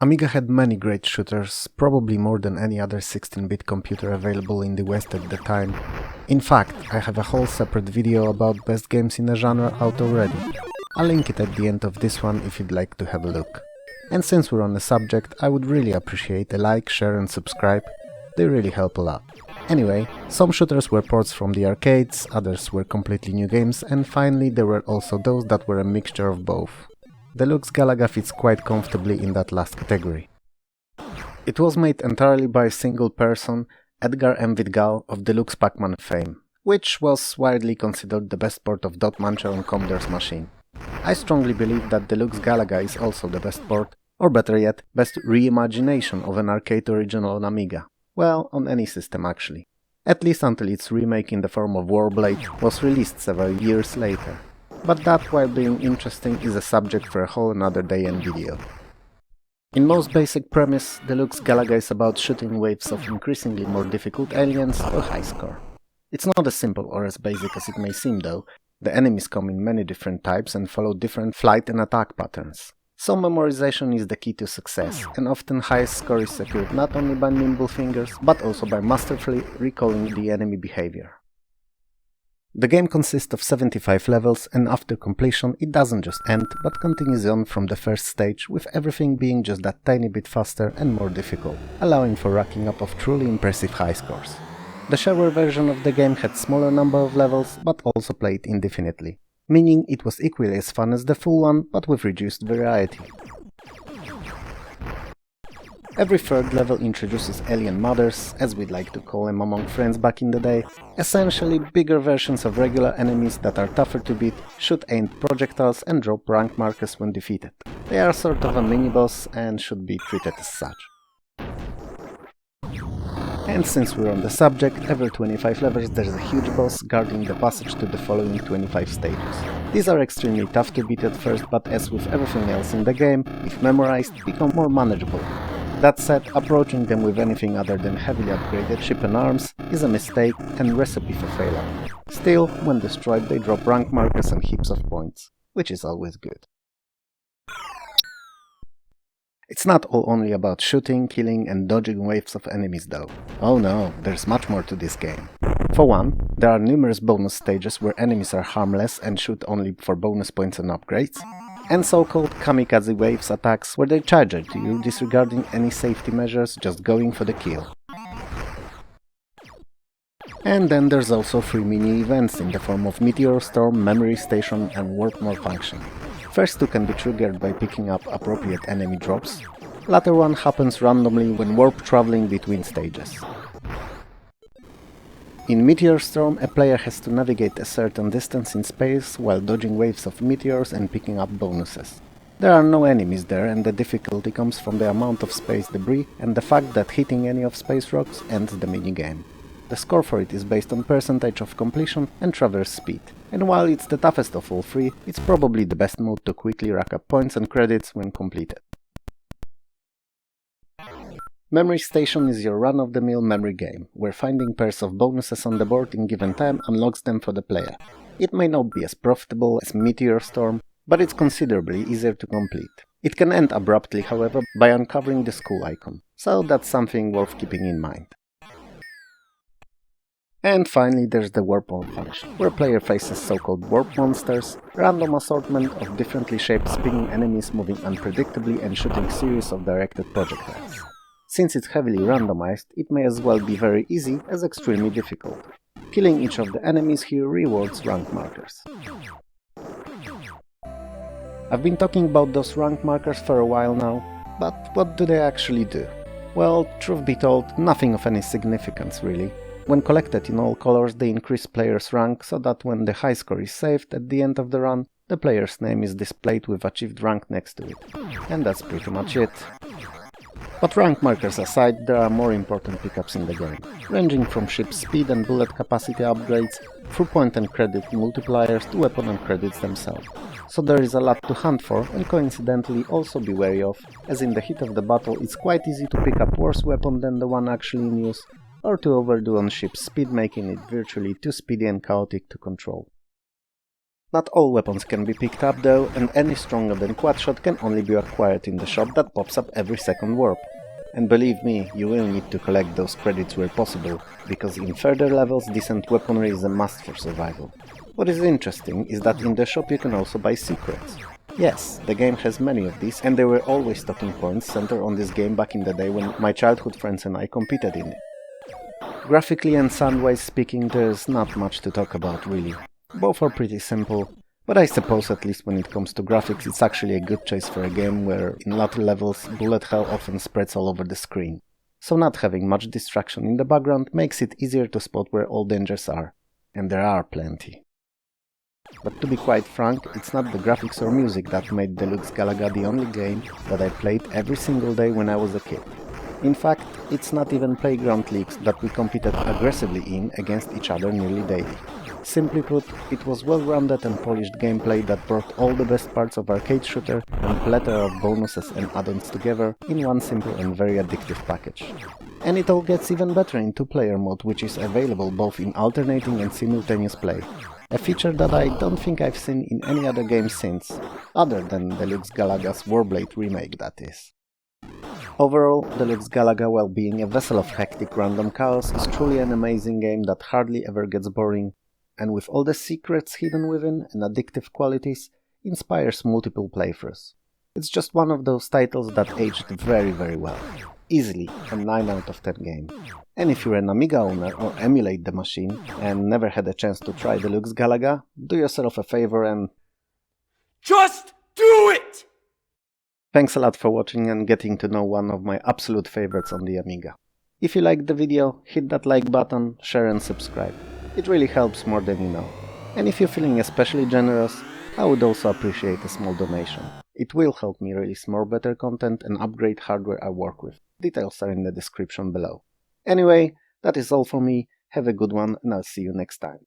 Amiga had many great shooters, probably more than any other 16-bit computer available in the West at the time. In fact, I have a whole separate video about best games in the genre out already. I'll link it at the end of this one if you'd like to have a look. And since we're on the subject, I would really appreciate a like, share and subscribe. They really help a lot. Anyway, some shooters were ports from the arcades, others were completely new games, and finally there were also those that were a mixture of both. Deluxe Galaga fits quite comfortably in that last category. It was made entirely by a single person, Edgar M. Vidgal of Deluxe Pac-Man fame, which was widely considered the best port of Dot Muncher on Commodore's machine. I strongly believe that Deluxe Galaga is also the best port, or better yet, best reimagination of an arcade original on Amiga. Well, on any system actually. At least until its remake in the form of Warblade was released several years later. But that, while being interesting, is a subject for a whole another day and video. In most basic premise, Deluxe Galaga is about shooting waves of increasingly more difficult aliens for high score. It's not as simple or as basic as it may seem though. The enemies come in many different types and follow different flight and attack patterns. So memorization is the key to success, and often highest score is secured not only by nimble fingers, but also by masterfully recalling the enemy behavior. The game consists of 75 levels, and after completion it doesn't just end, but continues on from the first stage, with everything being just that tiny bit faster and more difficult, allowing for racking up of truly impressive high scores. The shareware version of the game had smaller number of levels, but also played indefinitely, meaning it was equally as fun as the full one, but with reduced variety. Every third level introduces alien mothers, as we'd like to call them among friends back in the day, essentially bigger versions of regular enemies that are tougher to beat, shoot aimed projectiles and drop rank markers when defeated. They are sort of a mini-boss and should be treated as such. And since we're on the subject, every 25 levels there's a huge boss guarding the passage to the following 25 stages. These are extremely tough to beat at first, but as with everything else in the game, if memorized, become more manageable. That said, approaching them with anything other than heavily upgraded ship and arms is a mistake and recipe for failure. Still, when destroyed they drop rank markers and heaps of points, which is always good. It's not all only about shooting, killing and dodging waves of enemies though. Oh no, there's much more to this game. For one, there are numerous bonus stages where enemies are harmless and shoot only for bonus points and upgrades, and so-called kamikaze waves attacks where they charge at you, disregarding any safety measures, just going for the kill. And then there's also 3 mini-events in the form of Meteor Storm, Memory Station and Warp Malfunction. First two can be triggered by picking up appropriate enemy drops. Latter one happens randomly when warp traveling between stages. In Meteor Storm, a player has to navigate a certain distance in space while dodging waves of meteors and picking up bonuses. There are no enemies there, and the difficulty comes from the amount of space debris and the fact that hitting any of space rocks ends the minigame. The score for it is based on percentage of completion and traverse speed, and while it's the toughest of all three, it's probably the best mode to quickly rack up points and credits when completed. Memory Station is your run-of-the-mill memory game, where finding pairs of bonuses on the board in given time unlocks them for the player. It may not be as profitable as Meteor Storm, but it's considerably easier to complete. It can end abruptly, however, by uncovering the skull icon, so that's something worth keeping in mind. And finally there's the Warp Malfunction, where player faces so-called warp monsters, random assortment of differently shaped spinning enemies moving unpredictably and shooting series of directed projectiles. Since it's heavily randomized, it may as well be very easy as extremely difficult. Killing each of the enemies here rewards rank markers. I've been talking about those rank markers for a while now, but what do they actually do? Well, truth be told, nothing of any significance really. When collected in all colors, they increase players' rank so that when the high score is saved at the end of the run, the player's name is displayed with achieved rank next to it. And that's pretty much it. But rank markers aside, there are more important pickups in the game, ranging from ship speed and bullet capacity upgrades, through point and credit multipliers to weapon and credits themselves. So there is a lot to hunt for, and coincidentally also be wary of, as in the heat of the battle it's quite easy to pick up worse weapon than the one actually in use, or to overdo on ship speed, making it virtually too speedy and chaotic to control. Not all weapons can be picked up though, and any stronger than quadshot can only be acquired in the shop that pops up every second warp. And believe me, you will need to collect those credits where possible, because in further levels decent weaponry is a must for survival. What is interesting is that in the shop you can also buy secrets. Yes, the game has many of these, and there were always talking points centered on this game back in the day when my childhood friends and I competed in it. Graphically and sound-wise speaking, there's not much to talk about really. Both are pretty simple, but I suppose at least when it comes to graphics it's actually a good choice for a game where in later levels bullet hell often spreads all over the screen. So not having much distraction in the background makes it easier to spot where all dangers are. And there are plenty. But to be quite frank, it's not the graphics or music that made Deluxe Galaga the only game that I played every single day when I was a kid. In fact, it's not even playground leagues that we competed aggressively in against each other nearly daily. Simply put, it was well-rounded and polished gameplay that brought all the best parts of arcade shooter and plethora of bonuses and add-ons together in one simple and very addictive package. And it all gets even better in two-player mode, which is available both in alternating and simultaneous play. A feature that I don't think I've seen in any other game since, other than Deluxe Galaga's Warblade remake, that is. Overall, Deluxe Galaga, while being a vessel of hectic random chaos, is truly an amazing game that hardly ever gets boring, and with all the secrets hidden within and addictive qualities, inspires multiple playthroughs. It's just one of those titles that aged very well. Easily a 9 out of 10 game. And if you're an Amiga owner or emulate the machine and never had a chance to try Deluxe Galaga, do yourself a favor and just do it! Thanks a lot for watching and getting to know one of my absolute favorites on the Amiga. If you liked the video, hit that like button, share and subscribe. It really helps more than you know. And if you're feeling especially generous, I would also appreciate a small donation. It will help me release more better content and upgrade hardware I work with. Details are in the description below. Anyway, that is all for me. Have a good one and I'll see you next time.